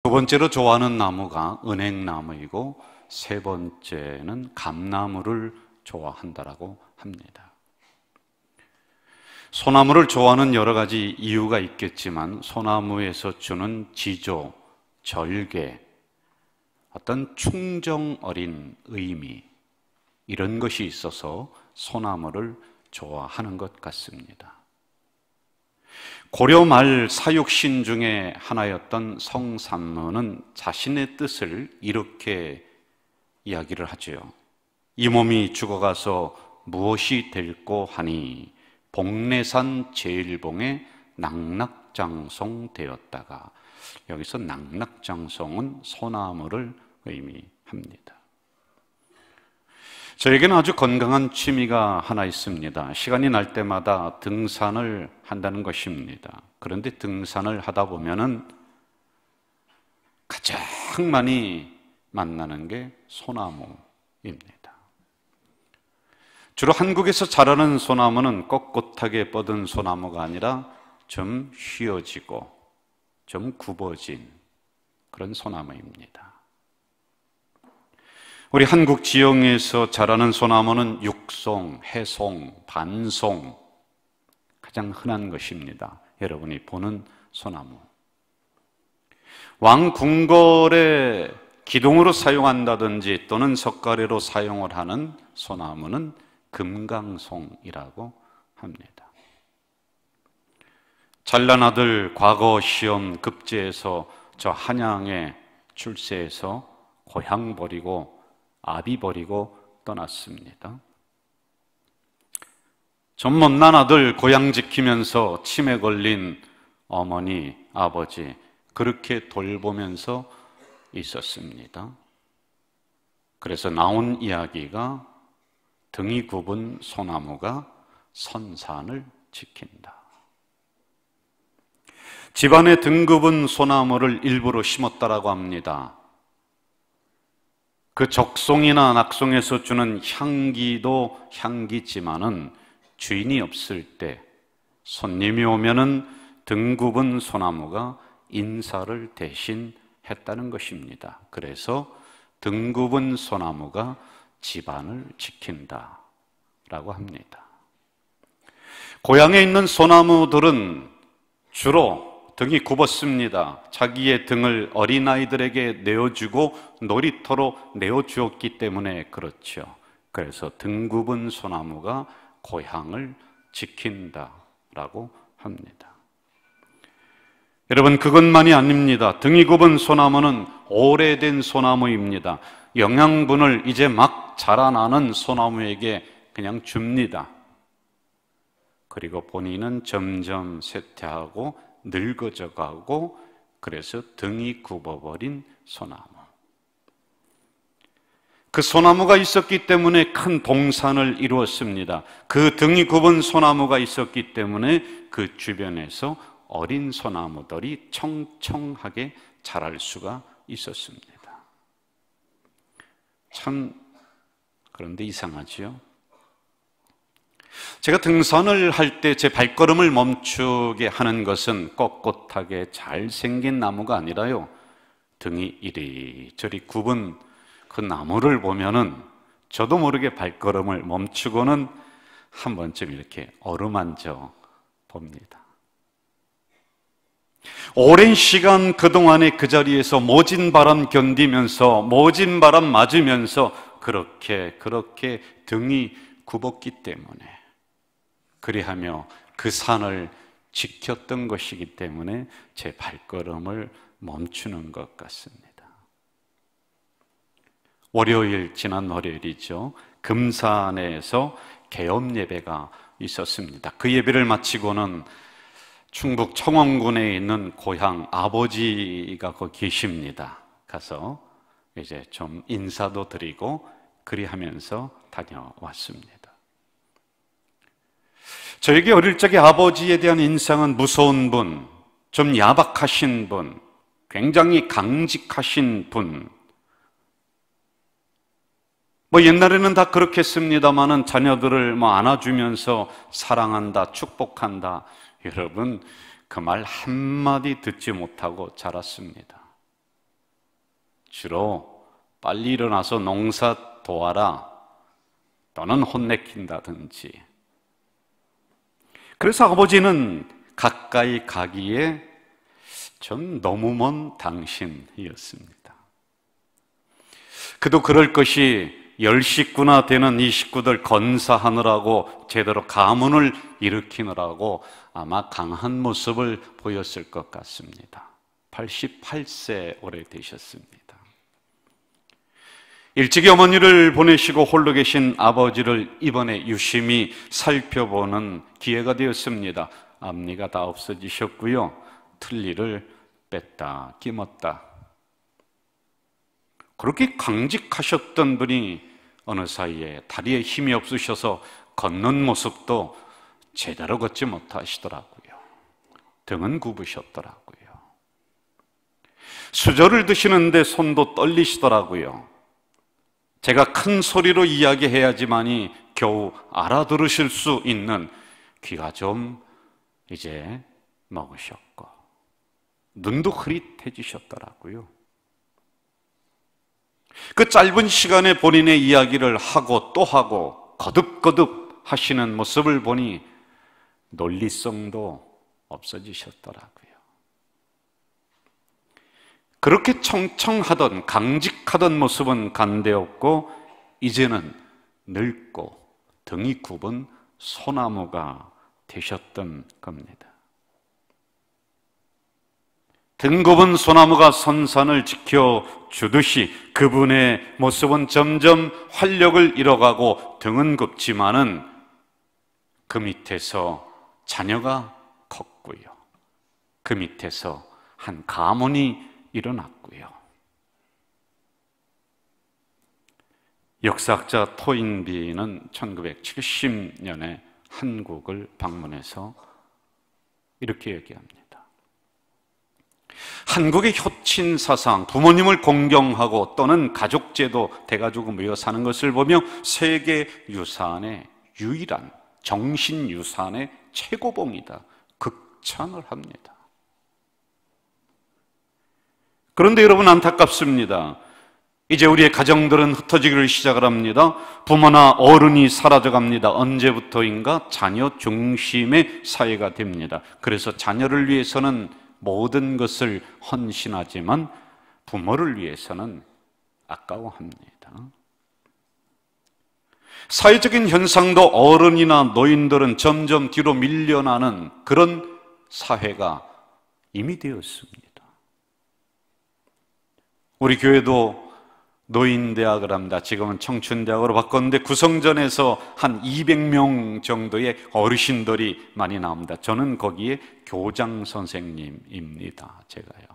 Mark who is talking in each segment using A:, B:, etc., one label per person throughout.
A: 두 번째로 좋아하는 나무가 은행나무이고 세 번째는 감나무를 좋아한다라고 합니다. 소나무를 좋아하는 여러 가지 이유가 있겠지만 소나무에서 주는 지조, 절개, 어떤 충정 어린 의미, 이런 것이 있어서 소나무를 좋아하는 것 같습니다. 고려 말 사육신 중에 하나였던 성산문은 자신의 뜻을 이렇게 이야기를 하죠. 이 몸이 죽어가서 무엇이 될꼬 하니 복례산 제일봉에 낙낙장송 되었다가, 여기서 낙낙장송은 소나무를 의미합니다. 저에게는 아주 건강한 취미가 하나 있습니다. 시간이 날 때마다 등산을 한다는 것입니다. 그런데 등산을 하다 보면은 가장 많이 만나는 게 소나무입니다. 주로 한국에서 자라는 소나무는 꼿꼿하게 뻗은 소나무가 아니라 좀 휘어지고 좀 굽어진 그런 소나무입니다. 우리 한국 지형에서 자라는 소나무는 육송, 해송, 반송, 가장 흔한 것입니다. 여러분이 보는 소나무. 왕궁궐의 기둥으로 사용한다든지 또는 석가래로 사용을 하는 소나무는 금강송이라고 합니다. 잘난 아들 과거 시험 급제에서 저 한양에 출세해서 고향 버리고 아비 버리고 떠났습니다. 좀 못난 아들 고향 지키면서 치매 걸린 어머니, 아버지 그렇게 돌보면서 있었습니다. 그래서 나온 이야기가 등이 굽은 소나무가 선산을 지킨다. 집안에 등 굽은 소나무를 일부러 심었다라고 합니다. 그 적송이나 낙송에서 주는 향기도 향기지만은 주인이 없을 때 손님이 오면은 등 굽은 소나무가 인사를 대신 했다는 것입니다. 그래서 등 굽은 소나무가 집안을 지킨다라고 합니다. 고향에 있는 소나무들은 주로 등이 굽었습니다. 자기의 등을 어린아이들에게 내어주고 놀이터로 내어주었기 때문에 그렇죠. 그래서 등 굽은 소나무가 고향을 지킨다라고 합니다. 여러분, 그것만이 아닙니다. 등이 굽은 소나무는 오래된 소나무입니다. 영양분을 이제 막 자라나는 소나무에게 그냥 줍니다. 그리고 본인은 점점 쇠퇴하고 늙어져 가고, 그래서 등이 굽어버린 소나무. 그 소나무가 있었기 때문에 큰 동산을 이루었습니다. 그 등이 굽은 소나무가 있었기 때문에 그 주변에서 어린 소나무들이 청청하게 자랄 수가 있었습니다. 참, 그런데 이상하지요? 제가 등산을 할 때 제 발걸음을 멈추게 하는 것은 꼿꼿하게 잘생긴 나무가 아니라요, 등이 이리저리 굽은 그 나무를 보면은 저도 모르게 발걸음을 멈추고는 한 번쯤 이렇게 어루만져 봅니다. 오랜 시간 그동안에 그 자리에서 모진 바람 견디면서 모진 바람 맞으면서 그렇게 등이 굽었기 때문에, 그리하며 그 산을 지켰던 것이기 때문에 제 발걸음을 멈추는 것 같습니다. 지난 월요일이죠. 금산에서 개업 예배가 있었습니다. 그 예배를 마치고는 충북 청원군에 있는 고향 아버지가 거기 계십니다. 가서 이제 좀 인사도 드리고 그리하면서 다녀왔습니다. 저에게 어릴 적에 아버지에 대한 인상은 무서운 분, 좀 야박하신 분, 굉장히 강직하신 분. 옛날에는 다 그렇겠습니다만은 자녀들을 안아주면서 사랑한다, 축복한다. 여러분, 그 말 한마디 듣지 못하고 자랐습니다. 주로 빨리 일어나서 농사 도와라 또는 혼내킨다든지. 그래서 아버지는 가까이 가기에 좀 너무 먼 당신이었습니다. 그도 그럴 것이 10식구나 되는 이 식구들 건사하느라고 제대로 가문을 일으키느라고 아마 강한 모습을 보였을 것 같습니다. 88세 올해 되셨습니다. 일찍이 어머니를 보내시고 홀로 계신 아버지를 이번에 유심히 살펴보는 기회가 되었습니다. 앞니가 다 없어지셨고요, 틀니를 뺐다 끼었다. 그렇게 강직하셨던 분이 어느 사이에 다리에 힘이 없으셔서 걷는 모습도 제대로 걷지 못하시더라고요. 등은 굽으셨더라고요. 수저를 드시는데 손도 떨리시더라고요. 제가 큰 소리로 이야기해야지만이 겨우 알아들으실 수 있는 귀가 좀 이제 먹으셨고 눈도 흐릿해지셨더라고요. 그 짧은 시간에 본인의 이야기를 하고 또 하고 거듭거듭 하시는 모습을 보니 논리성도 없어지셨더라고요. 그렇게 청청하던 강직하던 모습은 간데없고 이제는 늙고 등이 굽은 소나무가 되셨던 겁니다. 등 굽은 소나무가 선산을 지켜주듯이 그분의 모습은 점점 활력을 잃어가고 등은 굽지만은 그 밑에서 자녀가 컸고요, 그 밑에서 한 가문이 일어났고요. 역사학자 토인비는 1970년에 한국을 방문해서 이렇게 얘기합니다. 한국의 효친 사상, 부모님을 공경하고 또는 가족제도, 대가족을 모여 사는 것을 보며 세계 유산의 유일한 정신유산의 최고봉이다, 극찬을 합니다. 그런데 여러분, 안타깝습니다. 이제 우리의 가정들은 흩어지기를 시작을 합니다. 부모나 어른이 사라져갑니다. 언제부터인가 자녀 중심의 사회가 됩니다. 그래서 자녀를 위해서는 모든 것을 헌신하지만 부모를 위해서는 아까워합니다. 사회적인 현상도 어른이나 노인들은 점점 뒤로 밀려나는 그런 사회가 이미 되었습니다. 우리 교회도 노인대학을 합니다. 지금은 청춘대학으로 바꿨는데 구성전에서 한 200명 정도의 어르신들이 많이 나옵니다. 저는 거기에 교장 선생님입니다. 제가요.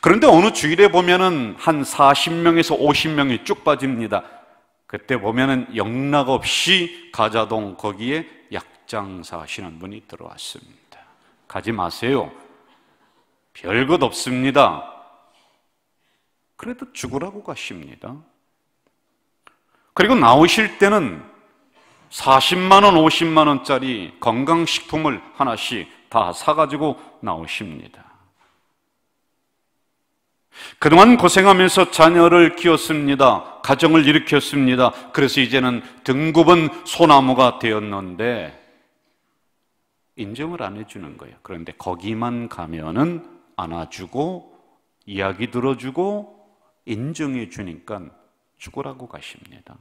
A: 그런데 어느 주일에 보면은 한 40명에서 50명이 쭉 빠집니다. 그때 보면은 영락 없이 가자동 거기에 약장사 하시는 분이 들어왔습니다. 가지 마세요. 별것 없습니다. 그래도 죽으라고 가십니다. 그리고 나오실 때는 40만 원, 50만 원짜리 건강식품을 하나씩 다 사가지고 나오십니다. 그동안 고생하면서 자녀를 키웠습니다. 가정을 일으켰습니다. 그래서 이제는 등굽은 소나무가 되었는데 인정을 안 해주는 거예요. 그런데 거기만 가면은 안아주고 이야기 들어주고 인정해 주니까 죽으라고 가십니다.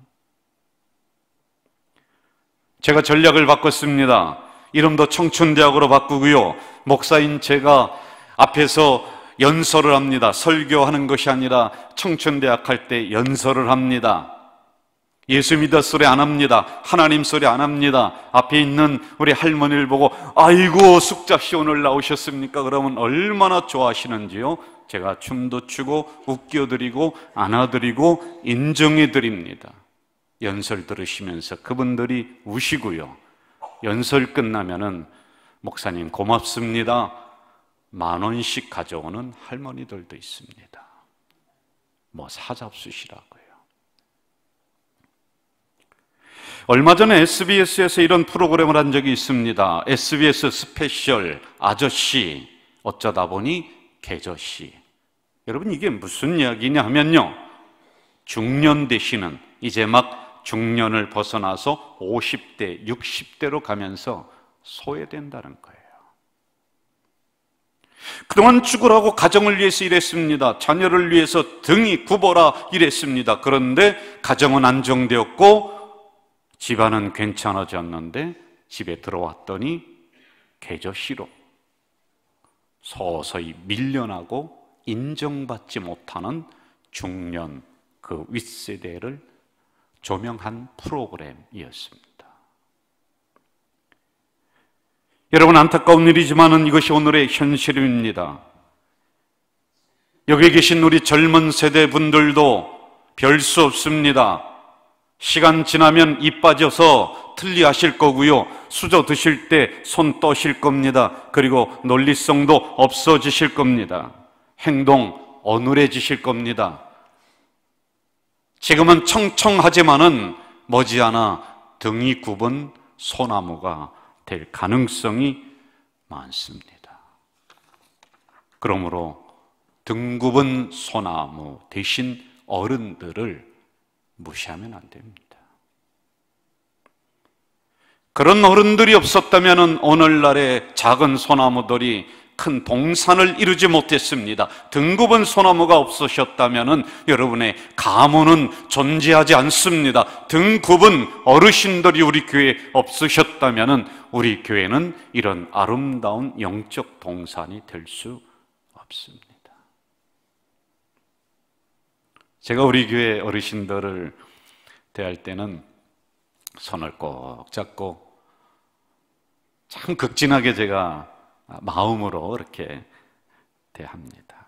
A: 제가 전략을 바꿨습니다. 이름도 청춘대학으로 바꾸고요, 목사인 제가 앞에서 연설을 합니다. 설교하는 것이 아니라 청춘대학 할 때 연설을 합니다. 예수 믿어 소리 안 합니다. 하나님 소리 안 합니다. 앞에 있는 우리 할머니를 보고 아이고 숙자씨 오늘 나오셨습니까? 그러면 얼마나 좋아하시는지요. 제가 춤도 추고 웃겨드리고 안아드리고 인정해드립니다. 연설 들으시면서 그분들이 우시고요, 연설 끝나면은 목사님 고맙습니다 10,000원씩 가져오는 할머니들도 있습니다. 뭐 사잡수시라고요. 얼마 전에 SBS에서 이런 프로그램을 한 적이 있습니다. SBS 스페셜 아저씨, 어쩌다 보니 개저씨. 여러분, 이게 무슨 이야기냐 하면요, 중년 되시는, 이제 막 중년을 벗어나서 50대, 60대로 가면서 소외된다는 거예요. 그동안 죽으라고 가정을 위해서 일했습니다. 자녀를 위해서 등이 굽어라 일했습니다. 그런데 가정은 안정되었고 집안은 괜찮아졌는데 집에 들어왔더니 개저씨로 서서히 밀려나고 인정받지 못하는 중년, 그 윗세대를 조명한 프로그램이었습니다. 여러분, 안타까운 일이지만은 이것이 오늘의 현실입니다. 여기 계신 우리 젊은 세대 분들도 별 수 없습니다. 시간 지나면 입 빠져서 틀리하실 거고요, 수저 드실 때 손 떠실 겁니다. 그리고 논리성도 없어지실 겁니다. 행동 어눌해지실 겁니다. 지금은 청청하지만은 머지않아 등이 굽은 소나무가 될 가능성이 많습니다. 그러므로 등 굽은 소나무 대신 어른들을 무시하면 안 됩니다. 그런 어른들이 없었다면 오늘날의 작은 소나무들이 큰 동산을 이루지 못했습니다. 등 굽은 소나무가 없으셨다면 여러분의 가문은 존재하지 않습니다. 등 굽은 어르신들이 우리 교회에 없으셨다면 우리 교회는 이런 아름다운 영적 동산이 될 수 없습니다. 제가 우리 교회 어르신들을 대할 때는 손을 꼭 잡고 참 극진하게 제가 마음으로 이렇게 대합니다.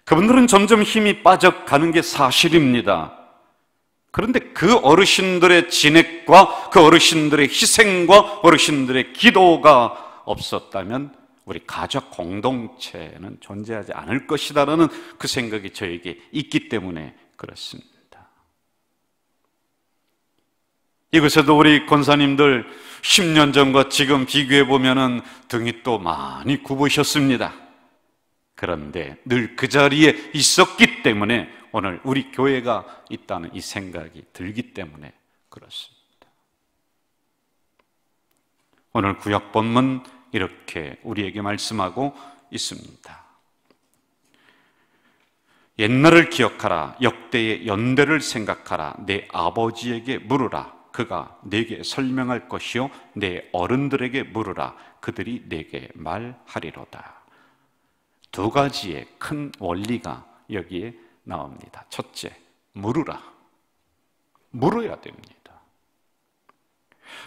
A: 그분들은 점점 힘이 빠져가는 게 사실입니다. 그런데 그 어르신들의 진액과 그 어르신들의 희생과 어르신들의 기도가 없었다면 우리 가족 공동체는 존재하지 않을 것이다라는 그 생각이 저에게 있기 때문에 그렇습니다. 이곳에도 우리 권사님들 10년 전과 지금 비교해 보면은 등이 또 많이 굽으셨습니다. 그런데 늘 그 자리에 있었기 때문에 오늘 우리 교회가 있다는 이 생각이 들기 때문에 그렇습니다. 오늘 구약 본문 이렇게 우리에게 말씀하고 있습니다. 옛날을 기억하라. 역대의 연대를 생각하라. 내 아버지에게 물으라. 그가 내게 설명할 것이요 내 어른들에게 물으라. 그들이 내게 말하리로다. 두 가지의 큰 원리가 여기에 나옵니다. 첫째, 물으라. 물어야 됩니다.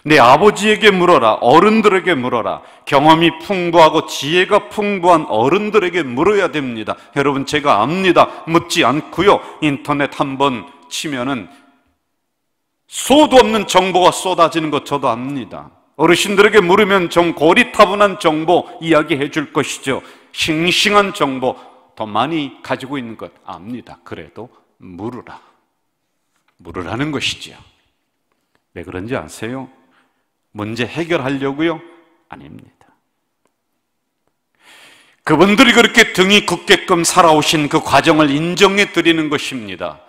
A: 내 아버지에게 물어라. 어른들에게 물어라. 경험이 풍부하고 지혜가 풍부한 어른들에게 물어야 됩니다. 여러분, 제가 압니다. 묻지 않고요, 인터넷 한번 치면은 수도 없는 정보가 쏟아지는 것 저도 압니다. 어르신들에게 물으면 좀 고리타분한 정보 이야기해 줄 것이죠. 싱싱한 정보 더 많이 가지고 있는 것 압니다. 그래도 물으라. 물으라는 것이죠. 왜 그런지 아세요? 문제 해결하려고요? 아닙니다. 그분들이 그렇게 등이 굳게끔 살아오신 그 과정을 인정해 드리는 것입니다.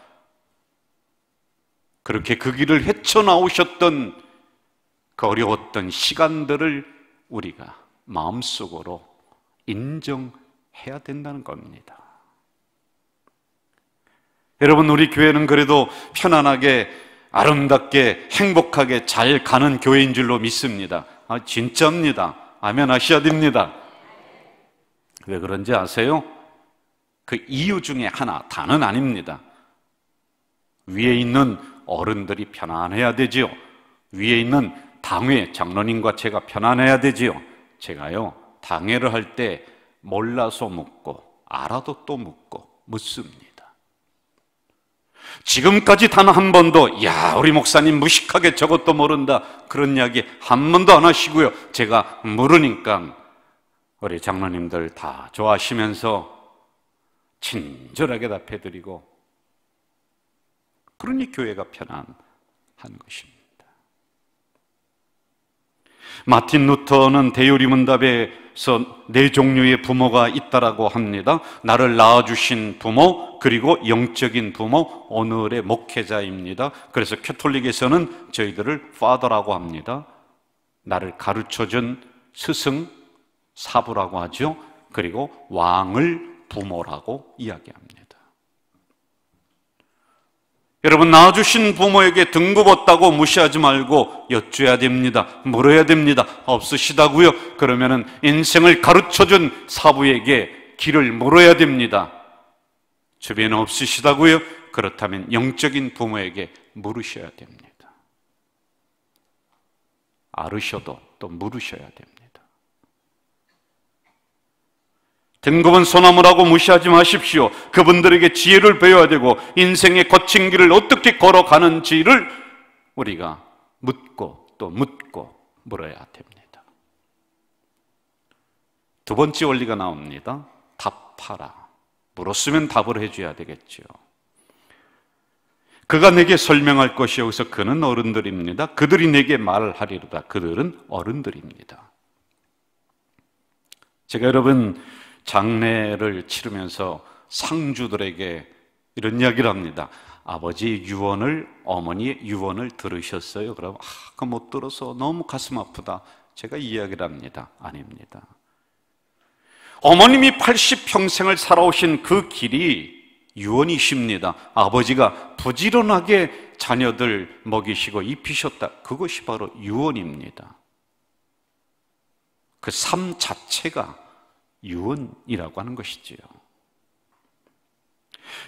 A: 그렇게 그 길을 헤쳐나오셨던 그 어려웠던 시간들을 우리가 마음속으로 인정해야 된다는 겁니다. 여러분, 우리 교회는 그래도 편안하게 아름답게 행복하게 잘 가는 교회인 줄로 믿습니다. 진짜입니다. 아멘 하셔야 됩니다. 왜 그런지 아세요? 그 이유 중에 하나, 다는 아닙니다. 위에 있는 어른들이 편안해야 되지요. 위에 있는 당회 장로님과 제가 편안해야 되지요. 제가요, 당회를 할 때 몰라서 묻고 알아도 또 묻고 묻습니다. 지금까지 단 한 번도 야, 우리 목사님 무식하게 저것도 모른다 그런 이야기 한 번도 안 하시고요, 제가 물으니까 우리 장로님들 다 좋아하시면서 친절하게 답해드리고, 그러니 교회가 편안한 것입니다. 마틴 루터는 대요리문답에서 네 종류의 부모가 있다라고 합니다. 나를 낳아주신 부모, 그리고 영적인 부모, 오늘의 목회자입니다. 그래서 캐톨릭에서는 저희들을 Father라고 합니다. 나를 가르쳐준 스승, 사부라고 하죠. 그리고 왕을 부모라고 이야기합니다. 여러분, 낳아주신 부모에게 등급 없다고 무시하지 말고 여쭈어야 됩니다. 물어야 됩니다. 없으시다고요? 그러면은 인생을 가르쳐준 사부에게 길을 물어야 됩니다. 주변에 없으시다고요? 그렇다면 영적인 부모에게 물으셔야 됩니다. 알으셔도 또 물으셔야 됩니다. 등급은 소나무라고 무시하지 마십시오. 그분들에게 지혜를 배워야 되고 인생의 거친 길을 어떻게 걸어가는지를 우리가 묻고 또 묻고 물어야 됩니다. 두 번째 원리가 나옵니다. 답하라. 물었으면 답을 해줘야 되겠죠. 그가 내게 설명할 것이, 여기서 그는 어른들입니다. 그들이 내게 말하리로다. 그들은 어른들입니다. 제가 여러분 장례를 치르면서 상주들에게 이런 이야기를 합니다. 아버지 유언을, 어머니의 유언을 들으셨어요? 그럼 그거 못 들어서 너무 가슴 아프다. 제가 이야기를 합니다. 아닙니다. 어머님이 80평생을 살아오신 그 길이 유언이십니다. 아버지가 부지런하게 자녀들 먹이시고 입히셨다. 그것이 바로 유언입니다. 그 삶 자체가 유언이라고 하는 것이지요.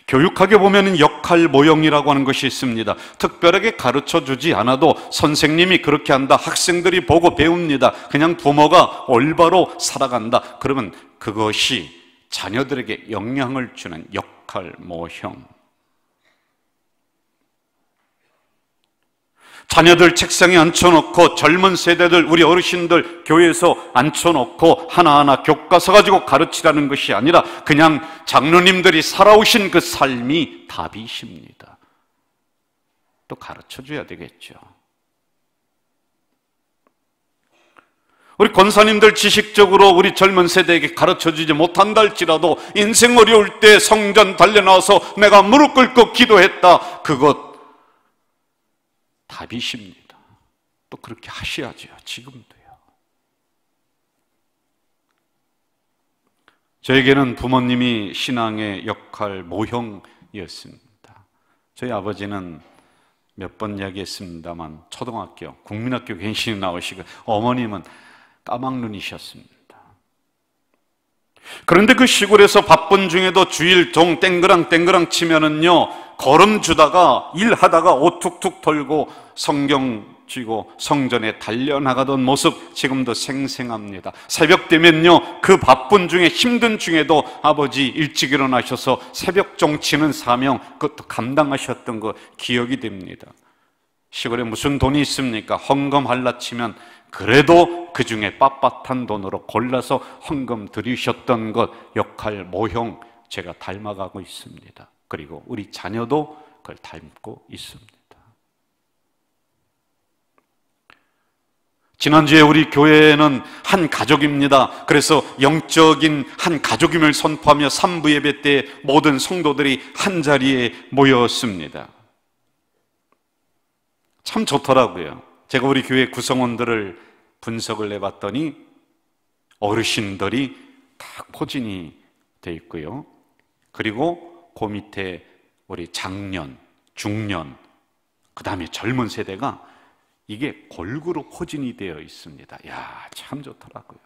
A: 교육학에 보면 역할 모형이라고 하는 것이 있습니다. 특별하게 가르쳐주지 않아도 선생님이 그렇게 한다. 학생들이 보고 배웁니다. 그냥 부모가 올바로 살아간다. 그러면 그것이 자녀들에게 영향을 주는 역할 모형. 자녀들 책상에 앉혀놓고 젊은 세대들, 우리 어르신들 교회에서 앉혀놓고 하나하나 교과서 가지고 가르치라는 것이 아니라 그냥 장로님들이 살아오신 그 삶이 답이십니다. 또 가르쳐줘야 되겠죠. 우리 권사님들 지식적으로 우리 젊은 세대에게 가르쳐주지 못한다 할지라도 인생 어려울 때 성전 달려나와서 내가 무릎 꿇고 기도했다. 그것 답이십니다. 또 그렇게 하셔야죠. 지금도요. 저에게는 부모님이 신앙의 역할 모형이었습니다. 저희 아버지는 몇 번 이야기했습니다만 초등학교, 국민학교 괜시히 나오시고 어머님은 까막눈이셨습니다. 그런데 그 시골에서 바쁜 중에도 주일 종 땡그랑 치면은요, 걸음 주다가 일하다가 옷 툭툭 털고 성경 쥐고 성전에 달려나가던 모습 지금도 생생합니다. 새벽 되면요, 그 바쁜 중에 힘든 중에도 아버지 일찍 일어나셔서 새벽 종 치는 사명, 그것도 감당하셨던 거 기억이 됩니다. 시골에 무슨 돈이 있습니까? 헌금 할라 치면 그래도 그 중에 빳빳한 돈으로 골라서 헌금 드리셨던 것, 역할 모형 제가 닮아가고 있습니다. 그리고 우리 자녀도 그걸 닮고 있습니다. 지난주에 우리 교회는 한 가족입니다. 그래서 영적인 한 가족임을 선포하며 3부 예배 때 모든 성도들이 한 자리에 모였습니다. 참 좋더라고요. 제가 우리 교회 구성원들을 분석을 해봤더니 어르신들이 딱 포진이 돼 있고요. 그리고 그 밑에 우리 장년, 중년, 그 다음에 젊은 세대가 이게 골고루 포진이 되어 있습니다. 이야, 참 좋더라고요.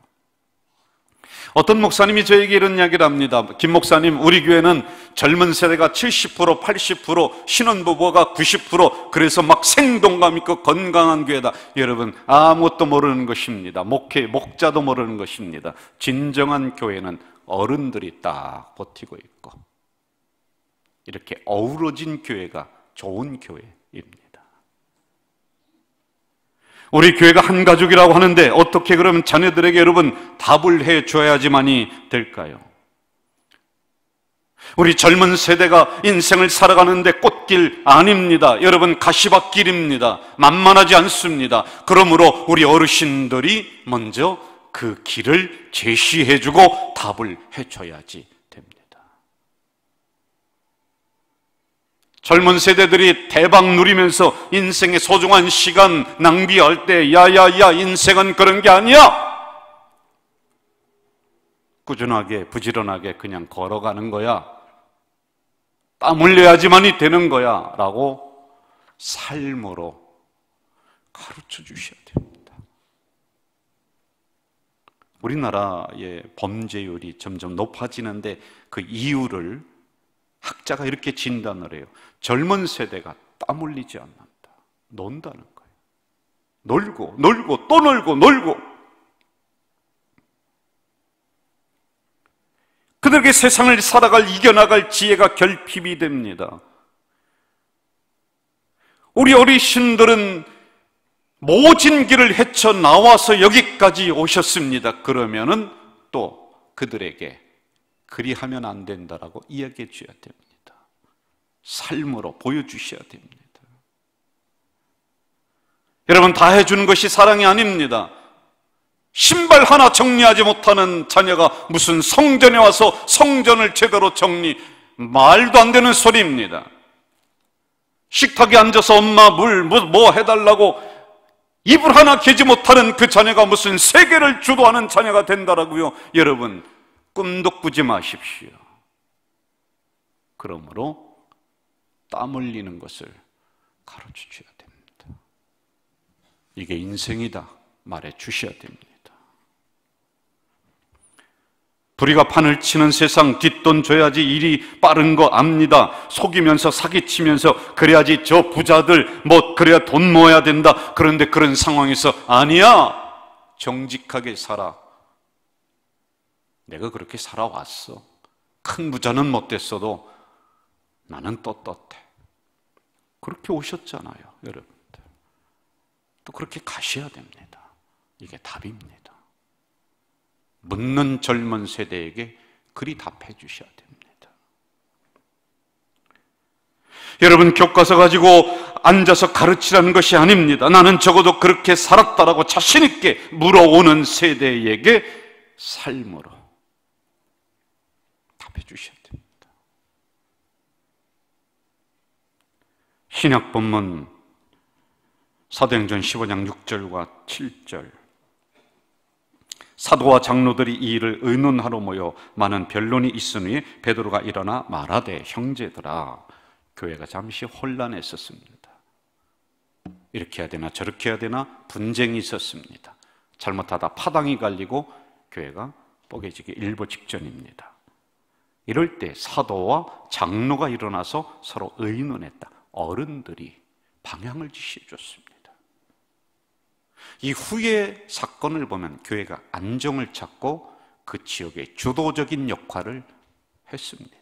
A: 어떤 목사님이 저에게 이런 이야기를 합니다. 김 목사님, 우리 교회는 젊은 세대가 70%, 80%, 신혼부부가 90%, 그래서 막 생동감 있고 건강한 교회다. 여러분, 아무것도 모르는 것입니다. 목자도 모르는 것입니다. 진정한 교회는 어른들이 딱 버티고 있고 이렇게 어우러진 교회가 좋은 교회입니다. 우리 교회가 한 가족이라고 하는데 어떻게 그러면 자녀들에게 여러분 답을 해줘야지만이 될까요? 우리 젊은 세대가 인생을 살아가는데 꽃길 아닙니다. 여러분, 가시밭길입니다. 만만하지 않습니다. 그러므로 우리 어르신들이 먼저 그 길을 제시해주고 답을 해줘야지 됩니다. 젊은 세대들이 대박 누리면서 인생의 소중한 시간 낭비할 때 야야야, 인생은 그런 게 아니야. 꾸준하게 부지런하게 그냥 걸어가는 거야. 땀 흘려야지만이 되는 거야 라고 삶으로 가르쳐 주셔야 됩니다. 우리나라의 범죄율이 점점 높아지는데 그 이유를 학자가 이렇게 진단을 해요. 젊은 세대가 땀 흘리지 않는다. 논다는 거예요. 놀고 놀고 또 놀고 놀고. 그들에게 세상을 살아갈, 이겨나갈 지혜가 결핍이 됩니다. 우리 어르신들은 모진 길을 헤쳐나와서 여기까지 오셨습니다. 그러면은 또 그들에게 그리하면 안 된다라고 이야기해 줘야 됩니다. 삶으로 보여주셔야 됩니다. 여러분, 다 해주는 것이 사랑이 아닙니다. 신발 하나 정리하지 못하는 자녀가 무슨 성전에 와서 성전을 제대로 말도 안 되는 소리입니다. 식탁에 앉아서 엄마 뭐 해달라고 이불 하나 개지 못하는 그 자녀가 무슨 세계를 주도하는 자녀가 된다라고요. 여러분, 꿈도 꾸지 마십시오. 그러므로 땀 흘리는 것을 가르쳐 줘야 됩니다. 이게 인생이다 말해 주셔야 됩니다. 불의가 판을 치는 세상, 뒷돈 줘야지 일이 빠른 거 압니다. 속이면서 사기치면서 그래야지 저 부자들 그래야 돈 모아야 된다. 그런데 그런 상황에서 아니야, 정직하게 살아. 내가 그렇게 살아왔어. 큰 부자는 못 됐어도 나는 떳떳해. 그렇게 오셨잖아요, 여러분들. 또 그렇게 가셔야 됩니다. 이게 답입니다. 묻는 젊은 세대에게 그리 답해 주셔야 됩니다. 여러분, 교과서 가지고 앉아서 가르치라는 것이 아닙니다. 나는 적어도 그렇게 살았다라고 자신 있게 물어오는 세대에게 삶으로 답해 주셔야 됩니다. 신약 본문 사도행전 15장 6절과 7절. 사도와 장로들이 이 일을 의논하러 모여 많은 변론이 있으니 베드로가 일어나 말하되, 형제들아, 교회가 잠시 혼란했었습니다. 이렇게 해야 되나 저렇게 해야 되나 분쟁이 있었습니다. 잘못하다 파당이 갈리고 교회가 뽀개지기 일보 직전입니다. 이럴 때 사도와 장로가 일어나서 서로 의논했다. 어른들이 방향을 지시해 줬습니다. 이 후의 사건을 보면 교회가 안정을 찾고 그 지역의 주도적인 역할을 했습니다.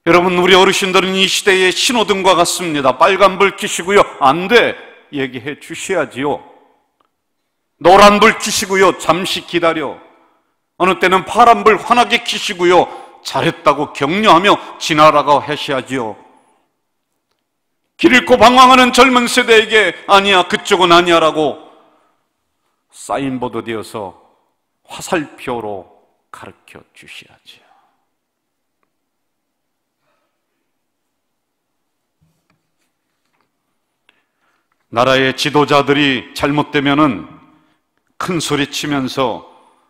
A: 여러분, 우리 어르신들은 이 시대의 신호등과 같습니다. 빨간불 켜시고요, 안 돼, 얘기해 주셔야지요. 노란불 켜시고요, 잠시 기다려. 어느 때는 파란불 환하게 켜시고요, 잘했다고 격려하며 지나라고 하셔야지요. 길 잃고 방황하는 젊은 세대에게 아니야, 그쪽은 아니야라고 사인보드 되어서 화살표로 가르쳐 주셔야지요. 나라의 지도자들이 잘못되면은 큰 소리 치면서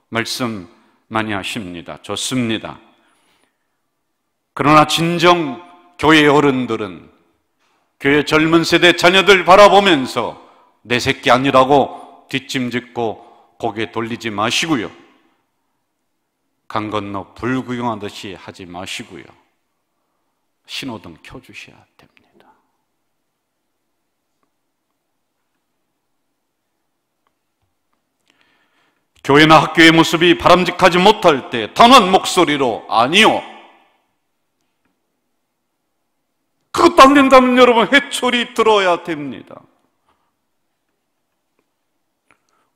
A: 말씀 많이 하십니다. 좋습니다. 그러나 진정 교회 어른들은 교회 젊은 세대 자녀들 바라보면서 내 새끼 아니라고 뒷짐짓고 고개 돌리지 마시고요. 강 건너 불 구경하듯이 하지 마시고요. 신호등 켜주셔야 됩니다. 교회나 학교의 모습이 바람직하지 못할 때 단호한 목소리로 아니요, 그것도 안 된다면 여러분 회초리 들어야 됩니다.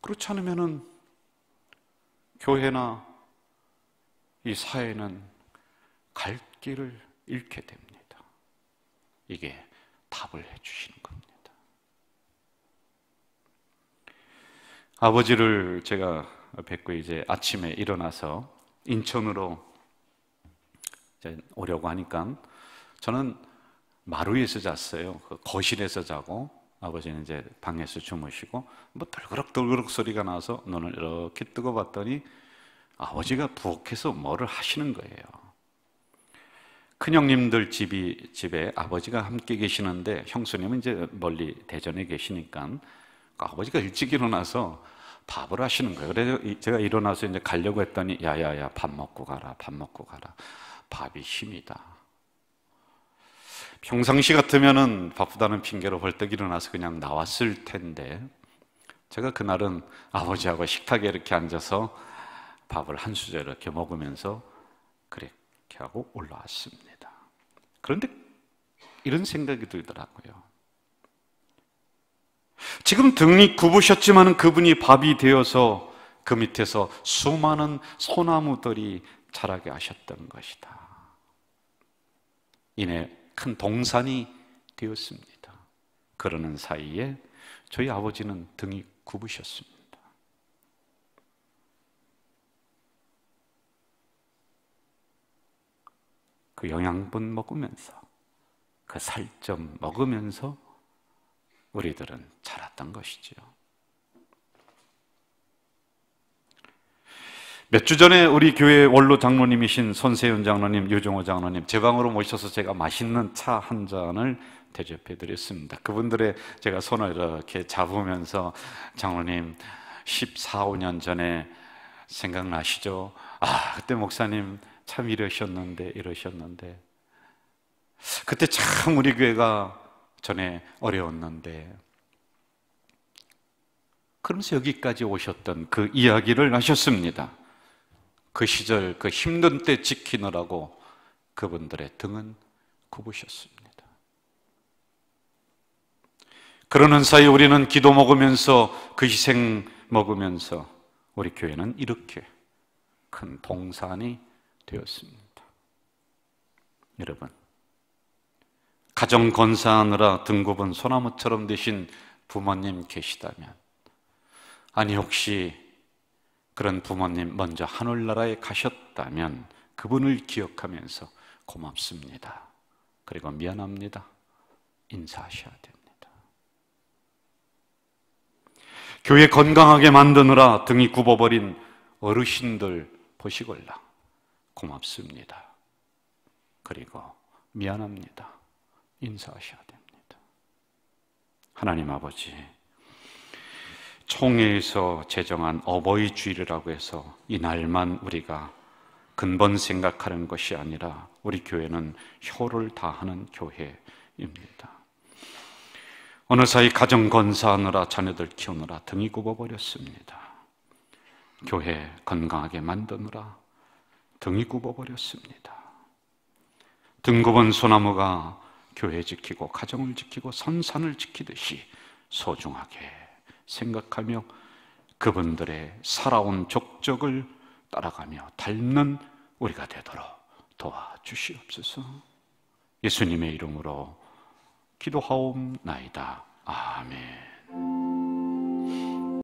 A: 그렇지 않으면은 교회나 이 사회는 갈 길을 잃게 됩니다. 이게 답을 해주시는 겁니다. 아버지를 제가 뵙고 이제 아침에 일어나서 인천으로 이제 오려고 하니까 저는 마루에서 잤어요. 그 거실에서 자고 아버지는 이제 방에서 주무시고 뭐 덜그럭 소리가 나서 눈을 이렇게 뜨고 봤더니 아버지가 부엌에서 뭐를 하시는 거예요. 큰형님들 집에 아버지가 함께 계시는데 형수님은 이제 멀리 대전에 계시니까 아버지가 일찍 일어나서 밥을 하시는 거예요. 그래서 제가 일어나서 이제 가려고 했더니 야야야 밥 먹고 가라. 밥이 힘이다. 평상시 같으면은 바쁘다는 핑계로 벌떡 일어나서 그냥 나왔을 텐데 제가 그날은 아버지하고 식탁에 이렇게 앉아서 밥을 한 수저 이렇게 먹으면서 그렇게 하고 올라왔습니다. 그런데 이런 생각이 들더라고요. 지금 등이 굽으셨지만 그분이 밥이 되어서 그 밑에서 수많은 소나무들이 자라게 하셨던 것이다. 이내 큰 동산이 되었습니다. 그러는 사이에 저희 아버지는 등이 굽으셨습니다. 그 영양분 먹으면서 그 살 좀 먹으면서 우리들은 자랐던 것이지요. 몇 주 전에 우리 교회 원로 장로님이신 손세윤 장로님, 유종호 장로님 제 방으로 모셔서 제가 맛있는 차 한 잔을 대접해 드렸습니다. 그분들의 제가 손을 이렇게 잡으면서 장로님 14, 15년 전에 생각나시죠? 그때 목사님 참 이러셨는데 그때 참 우리 교회가 전에 어려웠는데 그러면서 여기까지 오셨던 그 이야기를 하셨습니다. 그 시절 그 힘든 때 지키느라고 그분들의 등은 굽으셨습니다. 그러는 사이 우리는 기도 먹으면서 그 희생 먹으면서 우리 교회는 이렇게 큰 동산이 되었습니다. 여러분, 가정 건사하느라 등 굽은 소나무처럼 되신 부모님 계시다면, 아니 혹시 그런 부모님 먼저 하늘나라에 가셨다면 그분을 기억하면서 고맙습니다, 그리고 미안합니다 인사하셔야 됩니다. 교회 건강하게 만드느라 등이 굽어버린 어르신들 보시골라 고맙습니다, 그리고 미안합니다 인사하셔야 됩니다. 하나님 아버지, 총회에서 제정한 어버이 주일이라고 해서 이날만 우리가 근본 생각하는 것이 아니라 우리 교회는 효를 다하는 교회입니다. 어느 사이 가정 건사하느라 자녀들 키우느라 등이 굽어버렸습니다. 교회 건강하게 만드느라 등이 굽어버렸습니다. 등 굽은 소나무가 교회 지키고 가정을 지키고 선산을 지키듯이 소중하게 생각하며 그분들의 살아온 족적을 따라가며 닮는 우리가 되도록 도와주시옵소서. 예수님의 이름으로 기도하옵나이다. 아멘.